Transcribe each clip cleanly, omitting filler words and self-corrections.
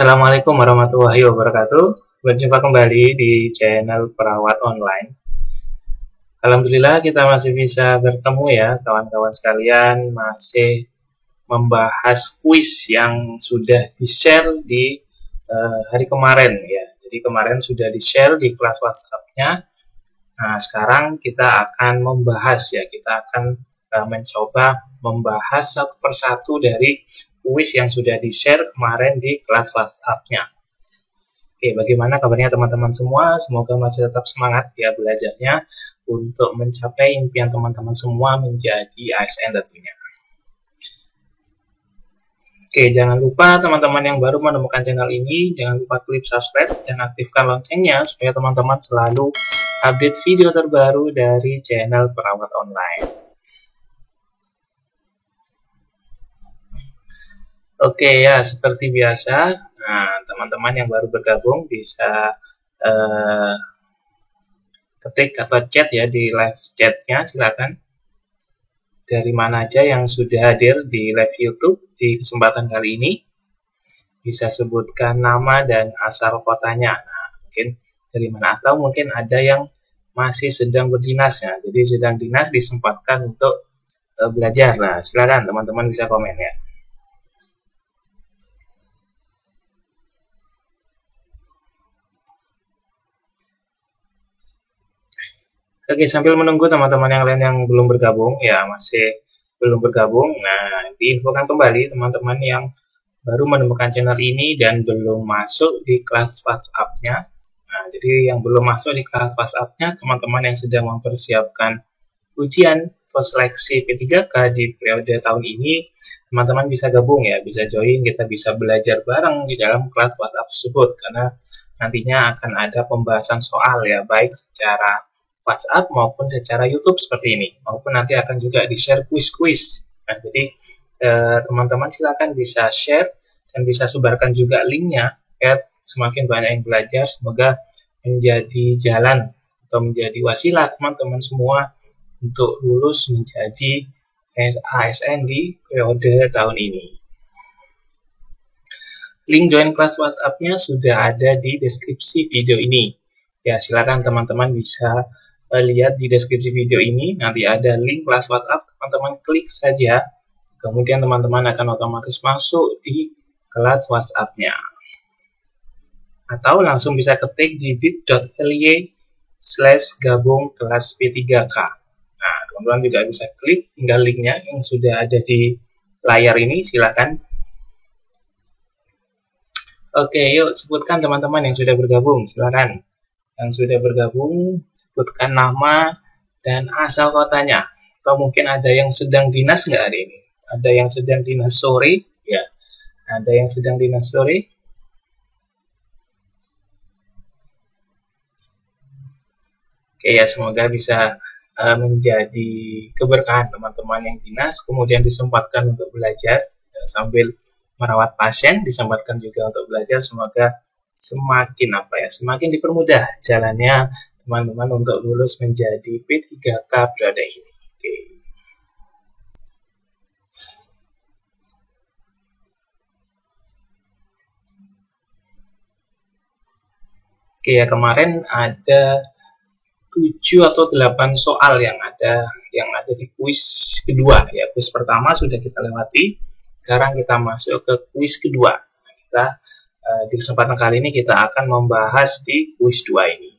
Assalamualaikum warahmatullahi wabarakatuh. Berjumpa kembali di channel Perawat Online. Alhamdulillah kita masih bisa bertemu ya kawan-kawan sekalian, masih membahas kuis yang sudah di-share di hari kemarin ya. Jadi kemarin sudah di-share di kelas WhatsApp-nya. Nah, sekarang kita akan membahas ya, kita akan mencoba membahas satu persatu dari kuis yang sudah di-share kemarin di kelas WhatsApp-nya. Oke, bagaimana kabarnya teman-teman semua? Semoga masih tetap semangat ya belajarnya untuk mencapai impian teman-teman semua menjadi ASN tentunya. Oke, jangan lupa teman-teman yang baru menemukan channel ini, jangan lupa klik subscribe dan aktifkan loncengnya supaya teman-teman selalu update video terbaru dari channel Perawat Online. Oke ya, seperti biasa, nah teman-teman yang baru bergabung bisa ketik atau chat ya di live chatnya, silakan. Dari mana aja yang sudah hadir di live YouTube di kesempatan kali ini, bisa sebutkan nama dan asal kotanya. Nah, mungkin dari mana, atau mungkin ada yang masih sedang berdinas ya, jadi sedang dinas disempatkan untuk belajar. Nah, silakan teman-teman bisa komen ya. Oke, sambil menunggu teman-teman yang lain yang belum bergabung, ya masih belum bergabung. Nah, diinfokan kembali teman-teman yang baru menemukan channel ini dan belum masuk di kelas WhatsApp-nya. Nah, jadi yang belum masuk di kelas WhatsApp-nya, teman-teman yang sedang mempersiapkan ujian seleksi P3K di periode tahun ini, teman-teman bisa gabung ya, bisa join, kita bisa belajar bareng di dalam kelas WhatsApp tersebut, karena nantinya akan ada pembahasan soal ya, baik secara WhatsApp maupun secara YouTube seperti ini, maupun nanti akan juga di-share kuis-kuis. Nah, jadi teman-teman silakan bisa share dan bisa sebarkan juga linknya ya, semakin banyak yang belajar, semoga menjadi jalan atau menjadi wasilah teman-teman semua untuk lulus menjadi ASN di periode tahun ini. Link join kelas WhatsApp-nya sudah ada di deskripsi video ini. Ya, silakan teman-teman bisa lihat di deskripsi video ini, nanti ada link kelas WhatsApp, teman-teman klik saja, kemudian teman-teman akan otomatis masuk di kelas WhatsApp-nya. Atau langsung bisa ketik di bit.ly/gabung kelas P3K. Nah, teman-teman juga bisa klik tinggal linknya yang sudah ada di layar ini, silakan. Oke, yuk sebutkan teman-teman yang sudah bergabung, silakan. Yang sudah bergabung, sebutkan nama dan asal kotanya. Atau mungkin ada yang sedang dinas nggak hari ini? Ada yang sedang dinas sore? Ya, ada yang sedang dinas sore? Oke ya, semoga bisa menjadi keberkahan teman-teman yang dinas, kemudian disempatkan untuk belajar ya, sambil merawat pasien, disempatkan juga untuk belajar, semoga semakin dipermudah jalannya teman-teman untuk lulus menjadi P3K periode ini. Oke ya, kemarin ada 7 atau 8 soal yang ada di kuis kedua ya. Kuis pertama sudah kita lewati, sekarang kita masuk ke kuis kedua. Nah, kita di kesempatan kali ini kita akan membahas di kuis 2 ini.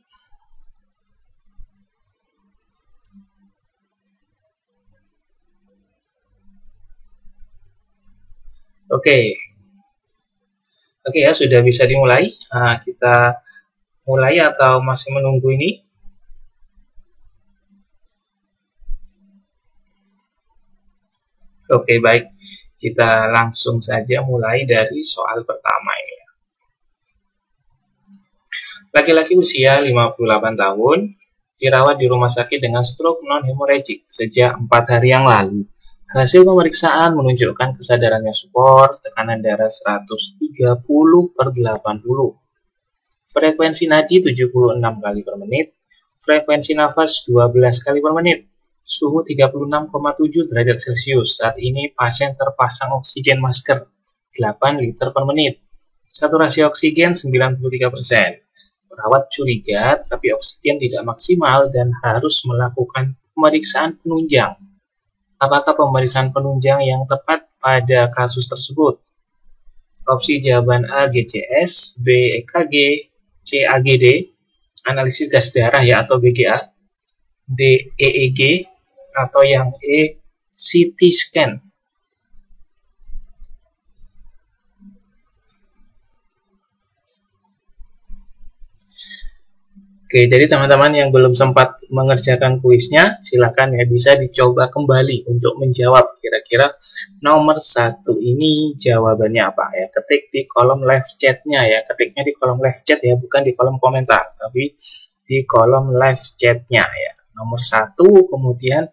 Oke ya, sudah bisa dimulai. Nah, kita mulai atau masih menunggu ini? Oke, baik. Kita langsung saja mulai dari soal pertama ini. Laki-laki usia 58 tahun, dirawat di rumah sakit dengan stroke non-hemorrhagic sejak 4 hari yang lalu. Hasil pemeriksaan menunjukkan kesadarannya support, tekanan darah 130/80, frekuensi nadi 76 kali per menit, frekuensi nafas 12 kali per menit, suhu 36,7 derajat Celcius. Saat ini pasien terpasang oksigen masker 8 liter per menit. Saturasi oksigen 93%. Perawat curiga tapi oksigen tidak maksimal dan harus melakukan pemeriksaan penunjang. Apakah pemeriksaan penunjang yang tepat pada kasus tersebut? Opsi jawaban A GCS, B EKG, C AGD, analisis gas darah ya atau BGA, D EEG, atau yang E CT scan. Oke, jadi teman-teman yang belum sempat mengerjakan kuisnya, silakan ya bisa dicoba kembali untuk menjawab kira-kira nomor 1 ini jawabannya apa ya. Ketik di kolom live chatnya ya, ketiknya di kolom live chat ya, bukan di kolom komentar, tapi di kolom live chatnya ya. Nomor 1, kemudian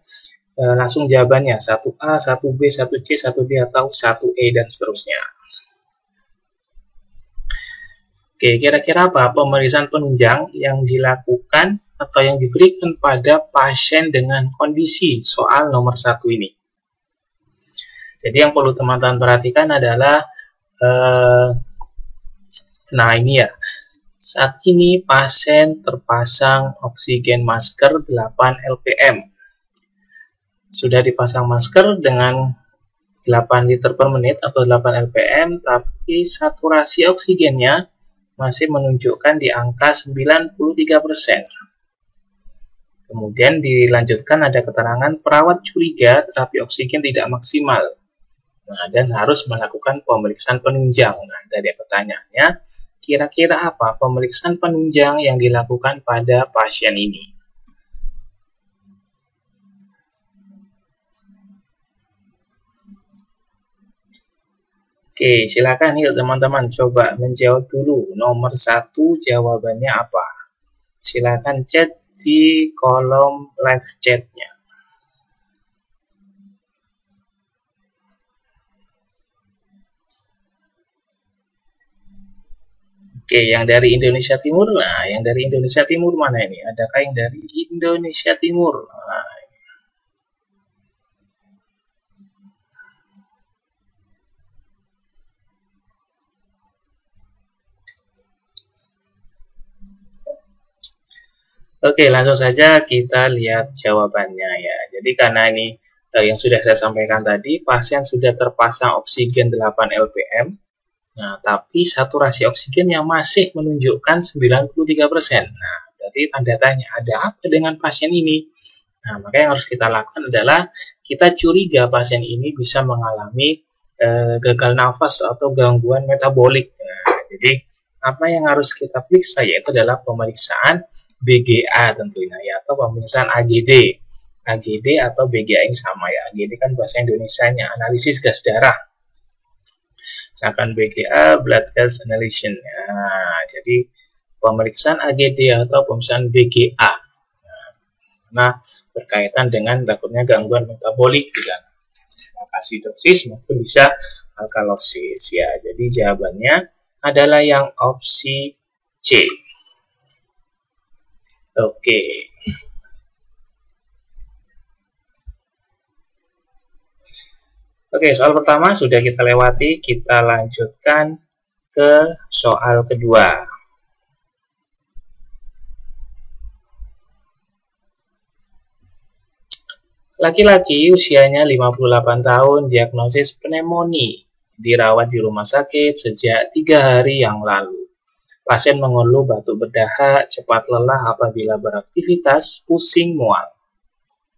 langsung jawabannya 1A, 1B, 1C, 1D atau 1E dan seterusnya. Oke, kira-kira apa pemeriksaan penunjang yang dilakukan atau yang diberikan pada pasien dengan kondisi soal nomor 1 ini? Jadi yang perlu teman-teman perhatikan adalah, nah ini ya, saat ini pasien terpasang oksigen masker 8 LPM. Sudah dipasang masker dengan 8 liter per menit atau 8 LPM, tapi saturasi oksigennya masih menunjukkan di angka 93%. Kemudian dilanjutkan ada keterangan perawat curiga terapi oksigen tidak maksimal. Nah, dan harus melakukan pemeriksaan penunjang. Nah, dari pertanyaannya, kira-kira apa pemeriksaan penunjang yang dilakukan pada pasien ini? Oke, silakan yuk teman-teman coba menjawab dulu. Nomor 1 jawabannya apa? Silakan chat di kolom live chatnya. Oke, yang dari Indonesia Timur. Nah, yang dari Indonesia Timur mana ini? Adakah yang dari Indonesia Timur? Nah, oke, langsung saja kita lihat jawabannya ya. Jadi karena ini yang sudah saya sampaikan tadi, pasien sudah terpasang oksigen 8 LPM. Nah, tapi saturasi oksigennya masih menunjukkan 93%. Nah, berarti tanda tanya, ada apa dengan pasien ini? Nah, maka yang harus kita lakukan adalah kita curiga pasien ini bisa mengalami gagal nafas atau gangguan metabolik. Nah, jadi apa yang harus kita periksa yaitu adalah pemeriksaan BGA tentunya ya, atau pemeriksaan AGD. AGD atau BGA yang sama ya. AGD kan bahasa Indonesianya, analisis gas darah. Sedangkan BGA, blood gas analysis. Nah, jadi pemeriksaan AGD atau pemeriksaan BGA. Nah, berkaitan dengan takutnya gangguan metabolik juga. Acidosis maupun bisa alkalosis ya. Jadi jawabannya adalah yang opsi C. Oke. Oke, soal pertama sudah kita lewati, kita lanjutkan ke soal kedua. Laki-laki usianya 58 tahun, diagnosis pneumonia, dirawat di rumah sakit sejak 3 hari yang lalu. Pasien mengeluh batuk berdahak, cepat lelah apabila beraktivitas, pusing, mual.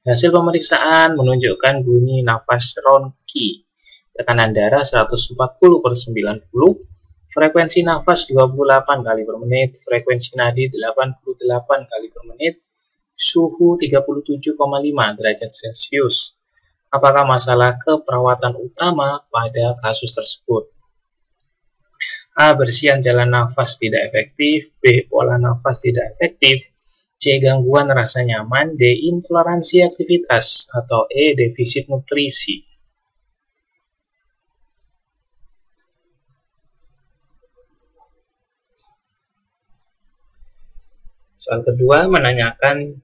Hasil pemeriksaan menunjukkan bunyi nafas ronki, tekanan darah 140/90, frekuensi nafas 28 kali per menit, frekuensi nadi 88 kali per menit, suhu 37,5 derajat Celcius. Apakah masalah keperawatan utama pada kasus tersebut? A. Bersihan jalan nafas tidak efektif, B. Pola nafas tidak efektif, C. Gangguan rasa nyaman, D. Intoleransi aktivitas, atau E. Defisit nutrisi. Soal kedua menanyakan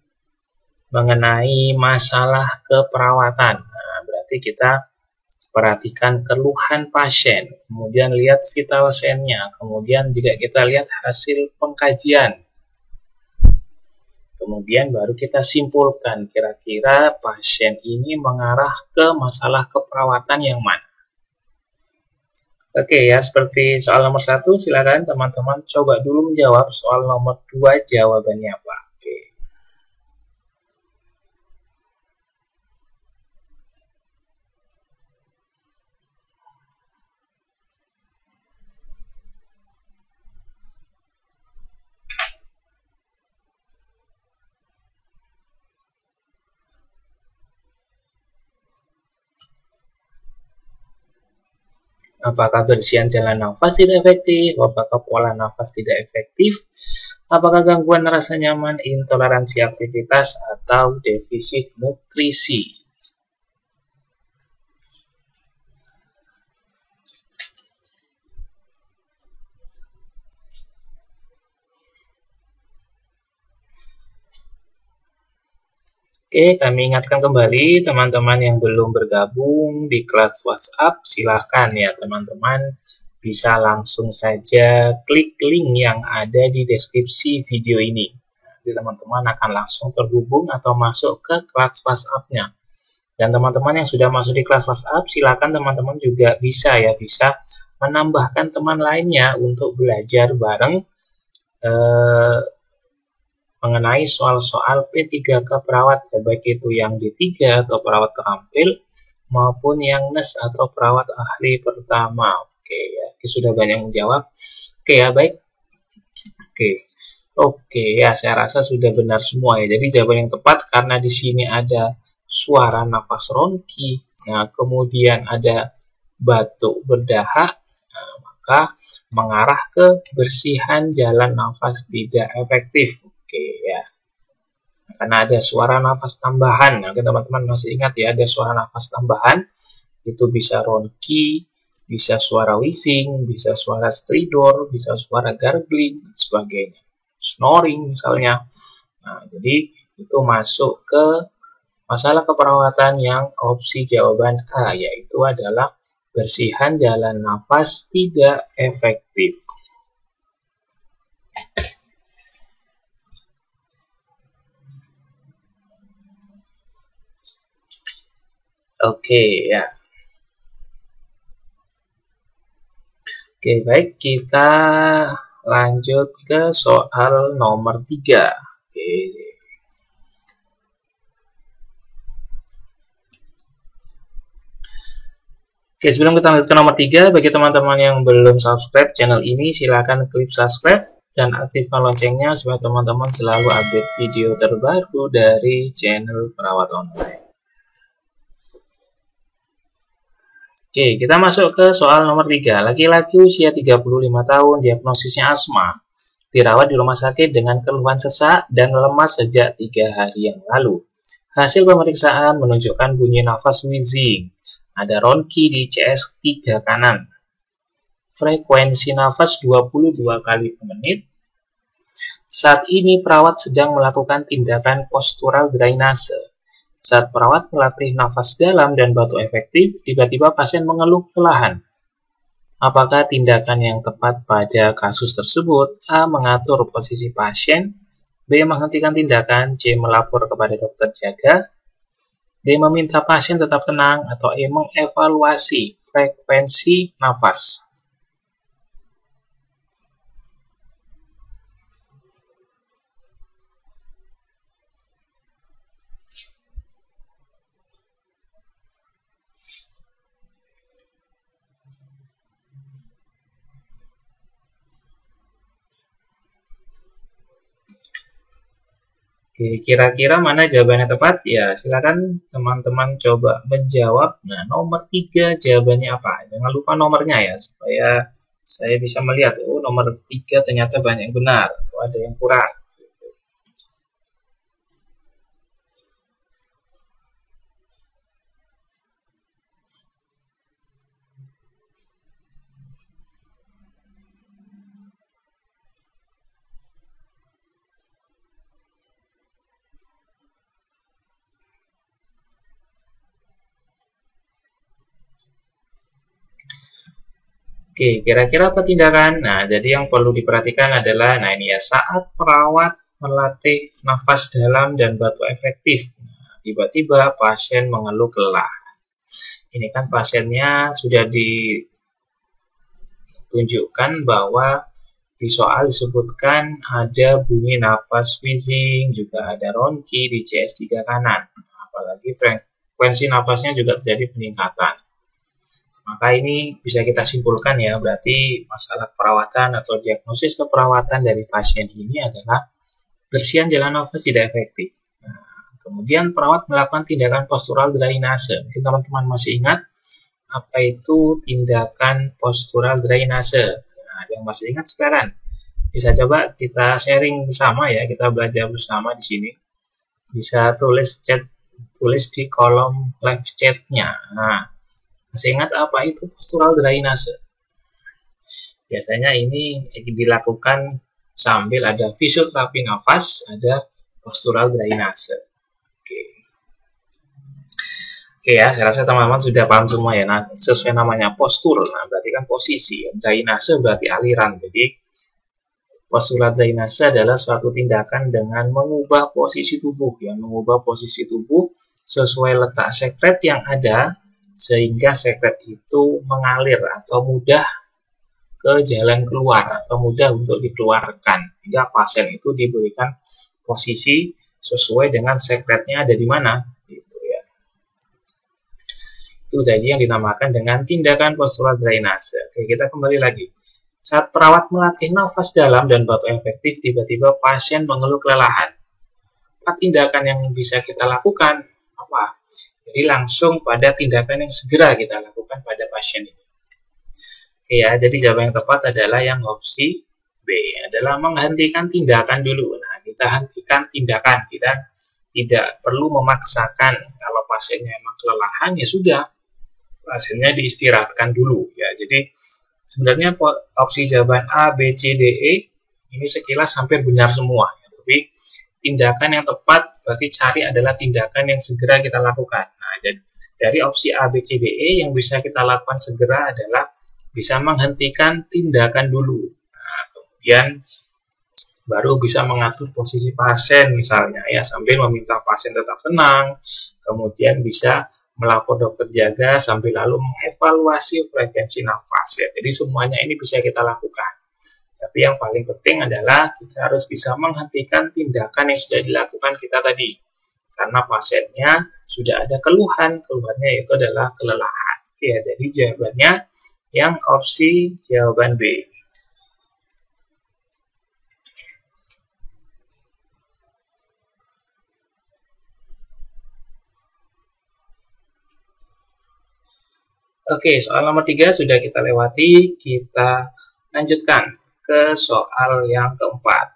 mengenai masalah keperawatan. Nah, berarti kita perhatikan keluhan pasien, kemudian lihat vital sign-nya, kemudian juga kita lihat hasil pengkajian. Kemudian baru kita simpulkan kira-kira pasien ini mengarah ke masalah keperawatan yang mana. Oke ya, seperti soal nomor 1, silakan teman-teman coba dulu menjawab. Soal nomor 2 jawabannya apa? Oke. Apakah bersihan jalan nafas tidak efektif? Apakah pola nafas tidak efektif? Apakah gangguan rasa nyaman, intoleransi aktivitas, atau defisit nutrisi? Oke, kami ingatkan kembali teman-teman yang belum bergabung di kelas WhatsApp, silahkan ya teman-teman bisa langsung saja klik link yang ada di deskripsi video ini. Nanti teman-teman akan langsung terhubung atau masuk ke kelas WhatsApp-nya. Dan teman-teman yang sudah masuk di kelas WhatsApp, silakan teman-teman juga bisa menambahkan teman lainnya untuk belajar bareng mengenai soal-soal P3K perawat, baik itu yang D3 atau perawat terampil maupun yang NES atau perawat ahli pertama. Oke ya, sudah banyak menjawab. Oke ya, baik. Oke ya, saya rasa sudah benar semua ya. Jadi jawaban yang tepat karena di sini ada suara nafas ronki, nah kemudian ada batuk berdahak, nah, maka mengarah ke bersihan jalan nafas tidak efektif. Oke ya, karena ada suara nafas tambahan. Nah, teman-teman masih ingat ya, ada suara nafas tambahan, itu bisa ronki, bisa suara wheezing, bisa suara stridor, bisa suara gargling, dan sebagainya. Snoring misalnya. Nah, jadi itu masuk ke masalah keperawatan yang opsi jawaban A, yaitu adalah bersihan jalan nafas tidak efektif. Oke ya. Oke, baik, kita lanjut ke soal nomor 3. Oke. Oke, sebelum kita lanjut ke nomor 3, bagi teman-teman yang belum subscribe channel ini, silakan klik subscribe dan aktifkan loncengnya supaya teman-teman selalu update video terbaru dari channel Perawat Online. Oke, kita masuk ke soal nomor 3. Laki-laki usia 35 tahun, diagnosisnya asma. Dirawat di rumah sakit dengan keluhan sesak dan lemas sejak 3 hari yang lalu. Hasil pemeriksaan menunjukkan bunyi nafas wheezing. Ada ronki di CS3 kanan. Frekuensi nafas 22 kali per menit. Saat ini perawat sedang melakukan tindakan postural drainase. Saat perawat melatih nafas dalam dan batuk efektif, tiba-tiba pasien mengeluh kelelahan. Apakah tindakan yang tepat pada kasus tersebut? A. Mengatur posisi pasien. B. Menghentikan tindakan. C. Melapor kepada dokter jaga. D. Meminta pasien tetap tenang. Atau E. Mengevaluasi frekuensi nafas. Kira-kira mana jawabannya tepat? Ya, silakan teman-teman coba menjawab. Nah, nomor 3 jawabannya apa? Jangan lupa nomornya ya, supaya saya bisa melihat, oh nomor 3 ternyata banyak yang benar, atau ada yang kurang. Oke, kira-kira apa tindakan? Nah, jadi yang perlu diperhatikan adalah, nah ini ya, saat perawat melatih nafas dalam dan batuk efektif, tiba-tiba pasien mengeluh kelelahan. Ini kan pasiennya sudah ditunjukkan bahwa di soal disebutkan ada bunyi nafas wheezing, juga ada ronki di CS3 kanan. Apalagi frekuensi nafasnya juga terjadi peningkatan. Maka ini bisa kita simpulkan ya, berarti masalah perawatan atau diagnosis keperawatan dari pasien ini adalah bersihan jalan nafas tidak efektif. Nah, kemudian perawat melakukan tindakan postural drainase. Mungkin teman-teman masih ingat apa itu tindakan postural drainase. Nah, yang masih ingat sekarang bisa coba kita sharing bersama ya, kita belajar bersama di sini. Bisa tulis di kolom live chat-nya. Nah, masih ingat apa itu postural drainase? Biasanya ini dilakukan sambil ada fisioterapi nafas, ada postural drainase. Oke ya, saya rasa teman-teman sudah paham semua ya. Nah, sesuai namanya postur, nah berarti kan posisi. Drainase berarti aliran. Jadi postural drainase adalah suatu tindakan dengan mengubah posisi tubuh, ya, mengubah posisi tubuh sesuai letak sekret yang ada, sehingga sekret itu mengalir atau mudah ke jalan keluar atau mudah untuk dikeluarkan. Hingga pasien itu diberikan posisi sesuai dengan sekretnya ada di mana. Gitu ya. Itu tadi yang dinamakan dengan tindakan postural drainase. Oke, kita kembali lagi. Saat perawat melatih nafas dalam dan batuk efektif, tiba-tiba pasien mengeluh kelelahan. Apa tindakan yang bisa kita lakukan? Apa? Jadi langsung pada tindakan yang segera kita lakukan pada pasien ini. Oke ya, jadi jawaban yang tepat adalah yang opsi B, adalah menghentikan tindakan dulu. Nah, kita hentikan tindakan, kita tidak perlu memaksakan. Kalau pasiennya memang kelelahan, ya sudah, pasiennya diistirahatkan dulu. Ya, jadi sebenarnya opsi jawaban A, B, C, D, E ini sekilas hampir benar semua. Ya. Tapi tindakan yang tepat berarti cari adalah tindakan yang segera kita lakukan. Nah, jadi dari opsi A, B, C, D, E yang bisa kita lakukan segera adalah bisa menghentikan tindakan dulu. Nah, kemudian baru bisa mengatur posisi pasien misalnya ya, sambil meminta pasien tetap tenang. Kemudian bisa melapor dokter jaga sambil lalu mengevaluasi frekuensi nafas ya. Jadi semuanya ini bisa kita lakukan. Tapi yang paling penting adalah kita harus bisa menghentikan tindakan yang sudah dilakukan kita tadi. Karena pasiennya sudah ada keluhan, keluhannya itu adalah kelelahan. Oke, ya, jadi jawabannya yang opsi jawaban B. Oke, soal nomor 3 sudah kita lewati. Kita lanjutkan ke soal yang keempat.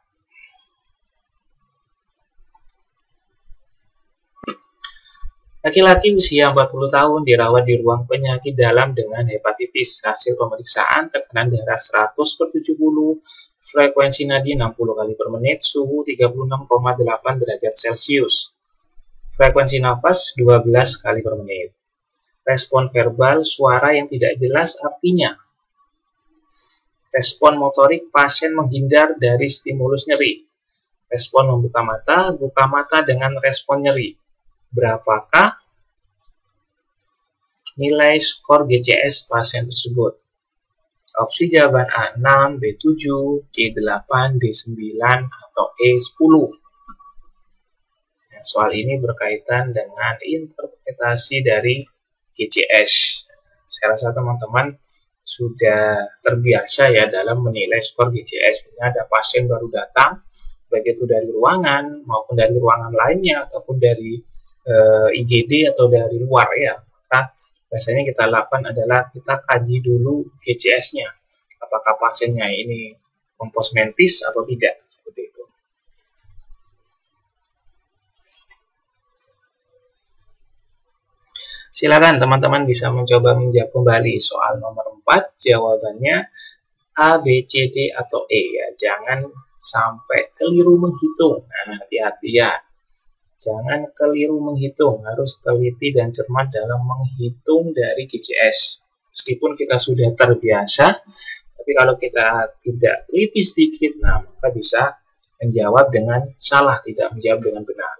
Laki-laki usia 40 tahun dirawat di ruang penyakit dalam dengan hepatitis. Hasil pemeriksaan tekanan darah 100/70, frekuensi nadi 60 kali per menit, suhu 36,8 derajat Celcius. Frekuensi nafas 12 kali per menit. Respon verbal, suara yang tidak jelas artinya. Respon motorik, pasien menghindar dari stimulus nyeri. Respon membuka mata dengan respon nyeri. Berapakah nilai skor GCS pasien tersebut? Opsi jawaban A 6, B 7, C 8, D 9, atau E 10. Soal ini berkaitan dengan interpretasi dari GCS. Saya rasa teman-teman sudah terbiasa ya dalam menilai skor GCS. Ini ada pasien baru datang, baik itu dari ruangan maupun dari ruangan lainnya ataupun dari IGD atau dari luar ya. Maka biasanya kita lakukan adalah kita kaji dulu GCS-nya. Apakah pasiennya ini komposmentis atau tidak, seperti itu. Silakan teman-teman bisa mencoba menjawab kembali soal nomor 4. Jawabannya A, B, C, D, atau E ya. Jangan sampai keliru menghitung. Nah, hati-hati ya. Jangan keliru menghitung, harus teliti dan cermat dalam menghitung dari GCS. Meskipun kita sudah terbiasa, tapi kalau kita tidak teliti sedikit, nah maka bisa menjawab dengan salah, tidak menjawab dengan benar.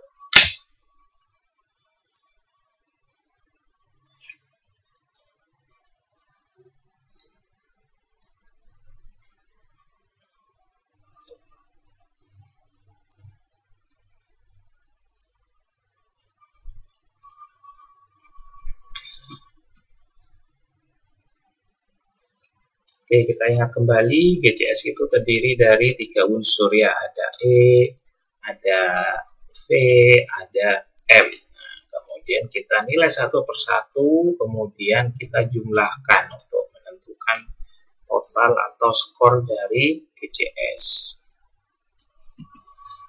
Oke, kita ingat kembali, GCS itu terdiri dari 3 unsur ya, ada E, ada V, ada M. Nah, kemudian kita nilai satu persatu, kemudian kita jumlahkan untuk menentukan total atau skor dari GCS.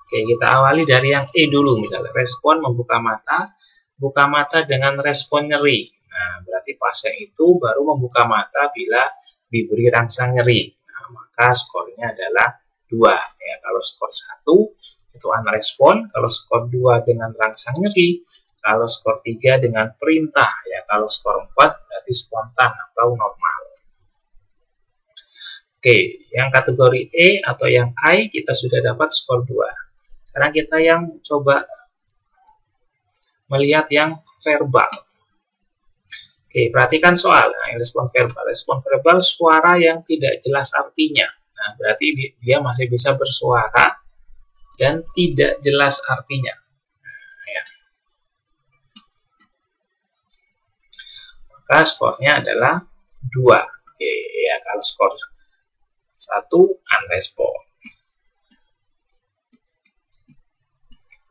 Oke, kita awali dari yang E dulu, misalnya respon membuka mata, buka mata dengan respon nyeri. Nah, berarti pasien itu baru membuka mata bila diberi rangsang nyeri. Nah, maka skornya adalah 2. Ya, kalau skor 1 itu unrespon, kalau skor 2 dengan rangsang nyeri, kalau skor 3 dengan perintah, ya kalau skor 4 berarti spontan atau normal. Oke, yang kategori E atau yang I kita sudah dapat skor 2. Sekarang kita yang coba melihat yang verbal. Oke, perhatikan soal. Nah, respon verbal. Respon verbal suara yang tidak jelas artinya. Nah, berarti dia masih bisa bersuara dan tidak jelas artinya. Nah, ya. Maka skornya adalah 2. Oke, ya kalau skor 1 unrespon.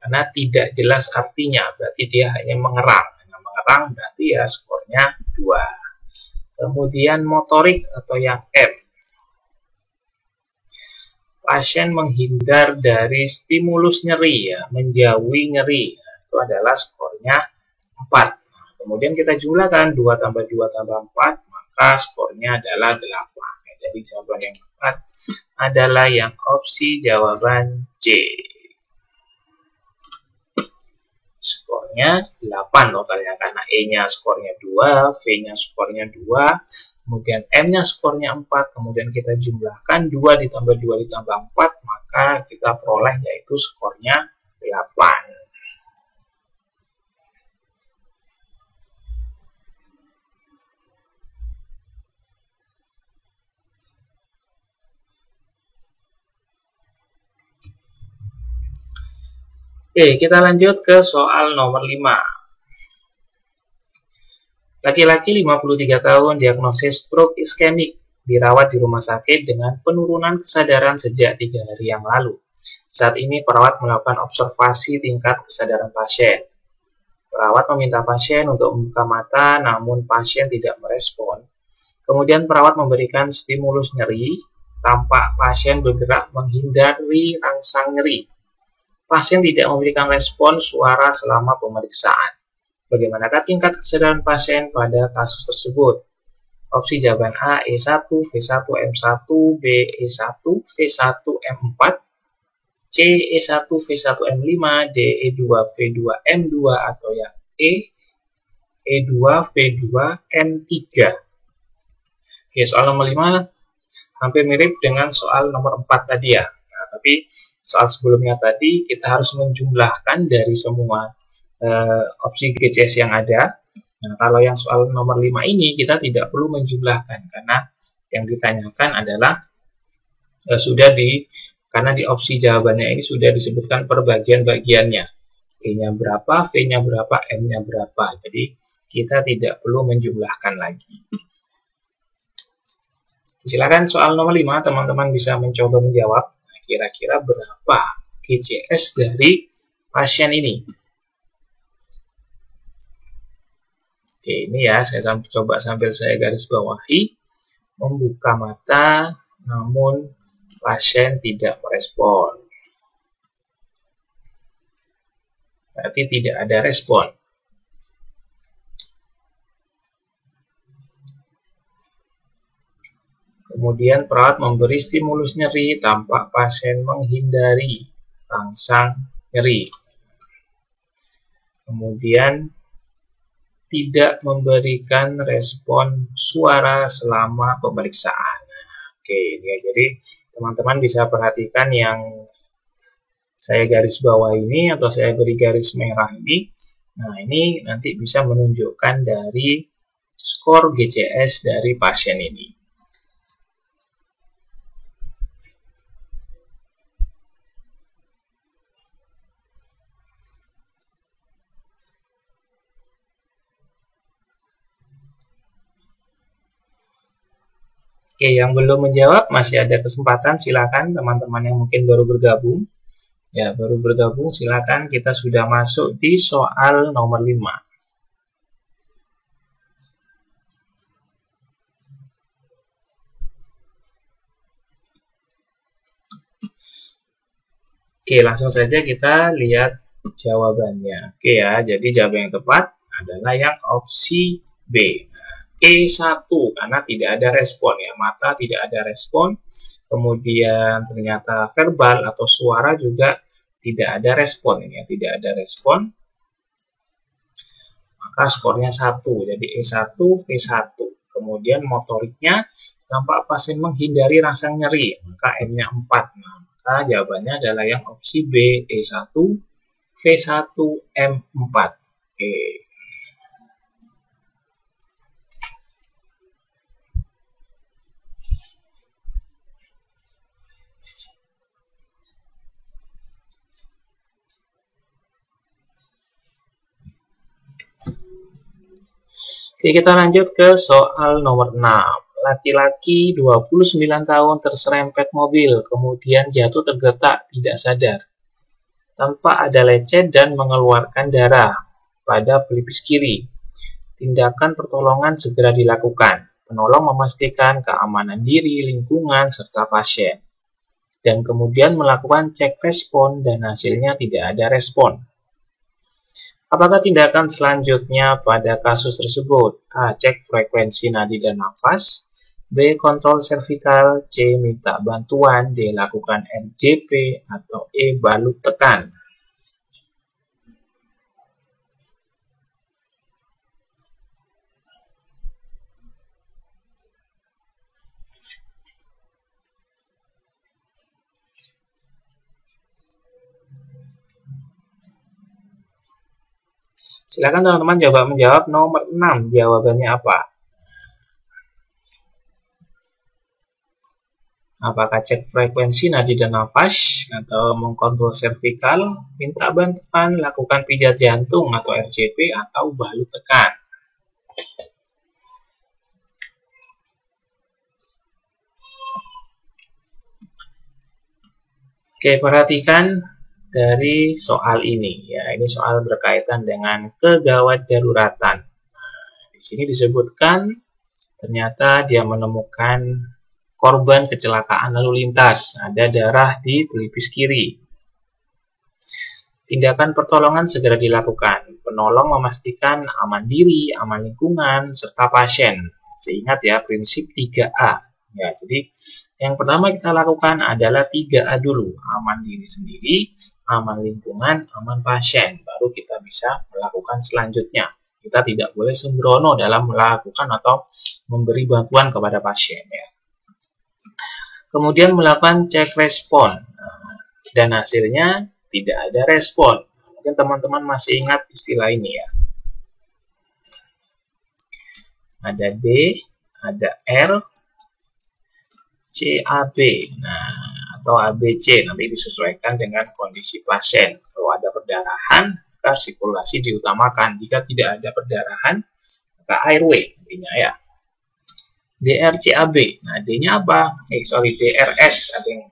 Karena tidak jelas artinya, berarti dia hanya mengerang. Mengerang berarti ya skornya 2. Kemudian motorik atau yang M. Pasien menghindar dari stimulus nyeri, ya, menjauhi nyeri. Nah, itu adalah skornya 4. Nah, kemudian kita jumlahkan 2 tambah 2 tambah 4, maka skornya adalah 8. Jadi jawaban yang tepat adalah yang opsi jawaban C. Skornya 8 totalnya, karena E-nya skornya 2, V-nya skornya 2, kemudian M-nya skornya 4, kemudian kita jumlahkan 2 ditambah 2 ditambah 4, maka kita peroleh yaitu skornya 8. Oke, kita lanjut ke soal nomor 5. Laki-laki 53 tahun diagnosis stroke iskemik, dirawat di rumah sakit dengan penurunan kesadaran sejak 3 hari yang lalu. Saat ini perawat melakukan observasi tingkat kesadaran pasien. Perawat meminta pasien untuk membuka mata, namun pasien tidak merespon. Kemudian perawat memberikan stimulus nyeri, tampak pasien bergerak menghindari rangsang nyeri. Pasien tidak memberikan respon suara selama pemeriksaan. Bagaimanakah tingkat kesadaran pasien pada kasus tersebut? Opsi jawaban A, E1, V1, M1, B, E1, V1, M4, C, E1, V1, M5, D, E2, V2, M2, atau yang E, E2, V2, M3. Oke, soal nomor 5 hampir mirip dengan soal nomor 4 tadi ya. Nah, tapi soal sebelumnya tadi kita harus menjumlahkan dari semua opsi GCS yang ada. Nah, kalau yang soal nomor 5 ini kita tidak perlu menjumlahkan karena yang ditanyakan adalah karena di opsi jawabannya ini sudah disebutkan per bagian-bagiannya. E-nya berapa, V-nya berapa, M-nya berapa. Jadi kita tidak perlu menjumlahkan lagi. Silakan soal nomor 5 teman-teman bisa mencoba menjawab. Kira-kira berapa GCS dari pasien ini? Oke, ini ya, saya coba sambil saya garis bawahi. Membuka mata, namun pasien tidak merespon. Berarti tidak ada respon. Kemudian perawat memberi stimulus nyeri, tampak pasien menghindari rangsang nyeri. Kemudian tidak memberikan respon suara selama pemeriksaan. Oke, ya, jadi teman-teman bisa perhatikan yang saya garis bawah ini atau saya beri garis merah ini. Nah, ini nanti bisa menunjukkan dari skor GCS dari pasien ini. Oke, yang belum menjawab masih ada kesempatan, silakan teman-teman yang mungkin baru bergabung. Ya, baru bergabung silakan, kita sudah masuk di soal nomor 5. Oke, langsung saja kita lihat jawabannya. Oke ya, jadi jawaban yang tepat adalah yang opsi B. E1 karena tidak ada respon ya, mata tidak ada respon, kemudian ternyata verbal atau suara juga tidak ada respon ini ya, tidak ada respon, maka skornya 1, jadi E1 V1. Kemudian motoriknya tampak pasien menghindari rasa nyeri, maka M-nya 4. Nah, maka jawabannya adalah yang opsi B, E1 V1 M4. Oke. Oke, kita lanjut ke soal nomor 6. Laki-laki 29 tahun terserempet mobil, kemudian jatuh tergeletak tidak sadar. Tanpa ada lecet dan mengeluarkan darah pada pelipis kiri. Tindakan pertolongan segera dilakukan. Penolong memastikan keamanan diri, lingkungan, serta pasien. Dan kemudian melakukan cek respon dan hasilnya tidak ada respon. Apakah tindakan selanjutnya pada kasus tersebut? A. Cek frekuensi nadi dan nafas. B. Kontrol servikal. C. Minta bantuan. D. Lakukan RJP. Atau E. Balut tekan. Silakan teman-teman coba menjawab nomor 6. Jawabannya apa? Apakah cek frekuensi nadi dan nafas, atau mengkontrol servikal, minta bantuan, lakukan pijat jantung atau RJP, atau balut tekan? Oke, perhatikan dari soal ini ya, ini soal berkaitan dengan kegawat daruratan. Nah, di sini disebutkan ternyata dia menemukan korban kecelakaan lalu lintas, ada darah di pelipis kiri. Tindakan pertolongan segera dilakukan. Penolong memastikan aman diri, aman lingkungan, serta pasien. Seingat ya prinsip 3A. Ya, jadi yang pertama kita lakukan adalah 3A dulu, aman diri sendiri, aman lingkungan, aman pasien. Baru kita bisa melakukan selanjutnya. Kita tidak boleh sembrono dalam melakukan atau memberi bantuan kepada pasien. Ya. Kemudian melakukan cek respon. Dan hasilnya tidak ada respon. Mungkin teman-teman masih ingat istilah ini ya. Ada D, ada R, CAB, nah atau ABC, nanti disesuaikan dengan kondisi pasien. Kalau ada perdarahan, maka sirkulasi diutamakan. Jika tidak ada perdarahan, maka airway intinya ya. DRCAB, nah D-nya apa? DRS, ada yang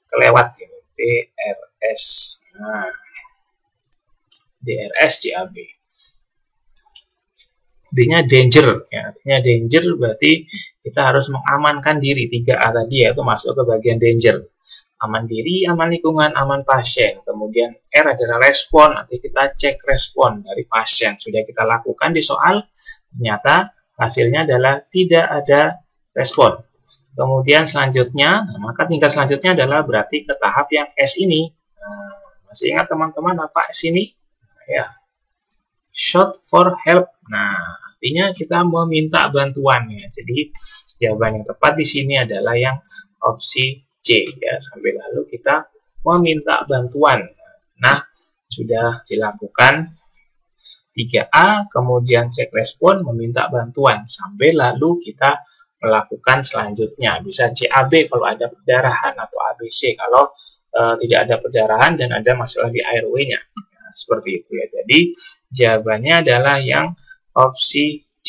kelewat ini. DRS, nah DRS CAB. D-nya danger, ya, artinya danger berarti kita harus mengamankan diri. 3A tadi yaitu masuk ke bagian danger. Aman diri, aman lingkungan, aman pasien. Kemudian R adalah respon, nanti kita cek respon dari pasien. Sudah kita lakukan di soal, ternyata hasilnya adalah tidak ada respon. Kemudian selanjutnya, maka tingkat selanjutnya adalah berarti ke tahap yang S ini. Nah, masih ingat teman-teman apa S ini? Nah, ya. Shout for help. Nah, artinya kita meminta bantuannya. Jadi jawaban yang tepat di sini adalah yang opsi C ya, sampai lalu kita meminta bantuan. Nah, sudah dilakukan 3A, kemudian cek respon, meminta bantuan, sampai lalu kita melakukan selanjutnya. Bisa CAB kalau ada perdarahan, atau ABC kalau tidak ada perdarahan dan ada masalah di airway-nya. Nah, seperti itu ya. Jadi jawabannya adalah yang opsi C.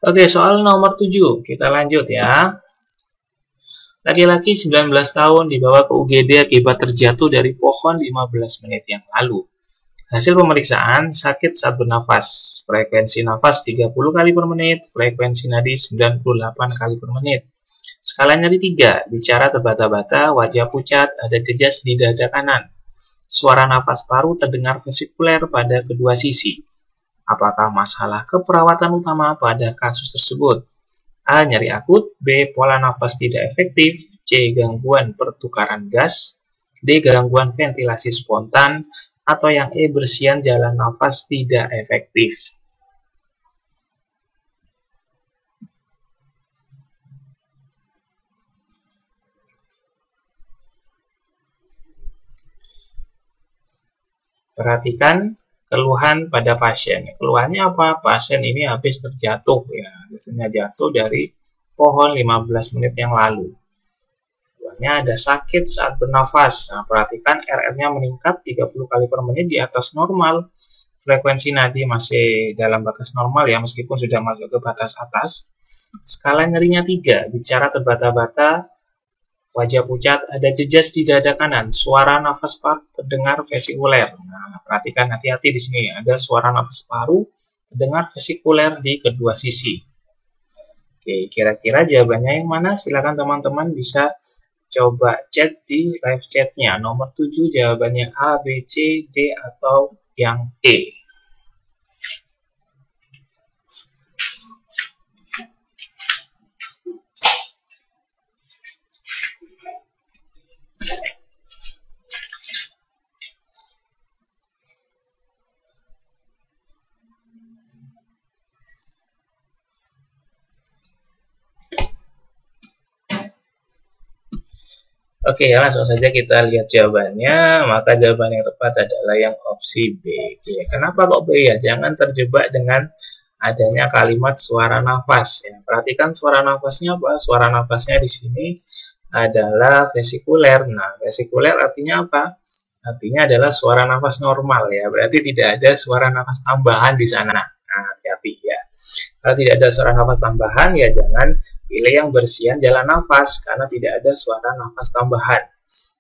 Oke, soal nomor 7. Kita lanjut ya. Laki-laki 19 tahun dibawa ke UGD akibat terjatuh dari pohon 15 menit yang lalu. Hasil pemeriksaan, sakit saat bernafas. Frekuensi nafas 30 kali per menit, frekuensi nadi 98 kali per menit. Skala nyeri 3, bicara terbata-bata, wajah pucat, ada jejas di dada kanan. Suara nafas paru terdengar vesikuler pada kedua sisi. Apakah masalah keperawatan utama pada kasus tersebut? A. Nyeri akut, B. Pola nafas tidak efektif, C. Gangguan pertukaran gas, D. Gangguan ventilasi spontan, atau yang E. Bersihan jalan nafas tidak efektif. Perhatikan keluhan pada pasien. Keluhannya apa? Pasien ini habis terjatuh ya. Biasanya jatuh dari pohon 15 menit yang lalu. Keluhannya ada sakit saat bernafas. Nah, perhatikan RR-nya meningkat 30 kali per menit di atas normal. Frekuensi nadi masih dalam batas normal ya, meskipun sudah masuk ke batas atas. Skala nyerinya 3, bicara terbata-bata, wajah pucat, ada jejas di dada kanan, suara nafas paru terdengar vesikuler. Nah, perhatikan hati-hati di sini, ada suara nafas paru terdengar vesikuler di kedua sisi. Oke, kira-kira jawabannya yang mana? Silakan teman-teman bisa coba chat di live chatnya. Nomor 7 jawabannya A, B, C, D, atau yang E. Oke, langsung saja kita lihat jawabannya. Maka jawaban yang tepat adalah yang opsi B. Oke, kenapa kok B ya? Jangan terjebak dengan adanya kalimat suara nafas. Ya, perhatikan suara nafasnya apa? Suara nafasnya di sini adalah vesikuler. Nah, vesikuler artinya apa? Artinya adalah suara nafas normal ya. Berarti tidak ada suara nafas tambahan di sana. Nah, hati-hati ya. Kalau tidak ada suara nafas tambahan ya jangan pilih yang bersihan jalan nafas karena tidak ada suara nafas tambahan.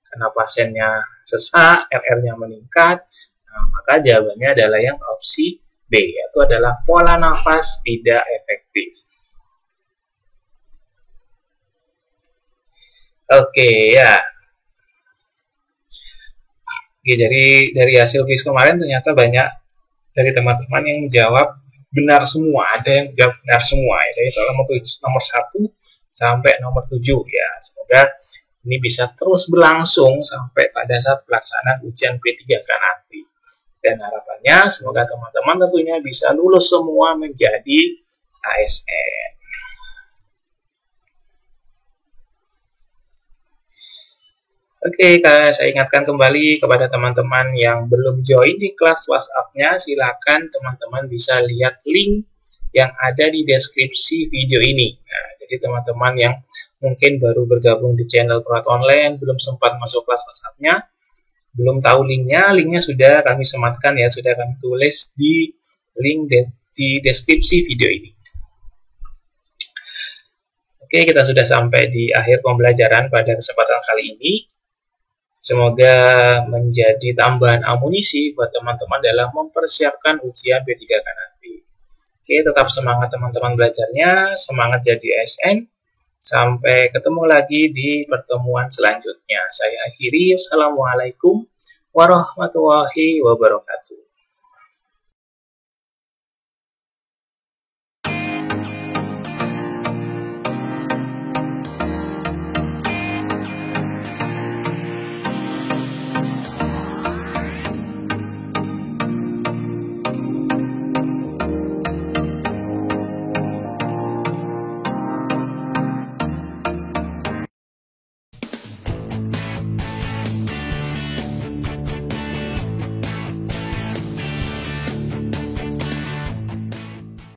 Karena pasiennya sesak, RR-nya meningkat, nah, maka jawabannya adalah yang opsi B, yaitu adalah pola nafas tidak efektif. Oke ya. Oke, jadi dari hasil quiz kemarin ternyata banyak dari teman-teman yang menjawab benar semua, ada yang jawab benar semua ya, dari nomor 1 sampai nomor 7 ya. Semoga ini bisa terus berlangsung sampai pada saat pelaksanaan ujian P3K nanti. Dan harapannya semoga teman-teman tentunya bisa lulus semua menjadi ASN. Oke, saya ingatkan kembali kepada teman-teman yang belum join di kelas WhatsApp-nya, silakan teman-teman bisa lihat link yang ada di deskripsi video ini. Nah, jadi teman-teman yang mungkin baru bergabung di channel Perawat Online, belum sempat masuk kelas WhatsApp-nya, belum tahu linknya sudah kami sematkan ya, sudah kami tulis di link di deskripsi video ini. Oke, kita sudah sampai di akhir pembelajaran pada kesempatan kali ini. Semoga menjadi tambahan amunisi buat teman-teman dalam mempersiapkan ujian P3K nanti. Oke, tetap semangat teman-teman belajarnya, semangat jadi ASN. Sampai ketemu lagi di pertemuan selanjutnya. Saya akhiri, wassalamualaikum warahmatullahi wabarakatuh.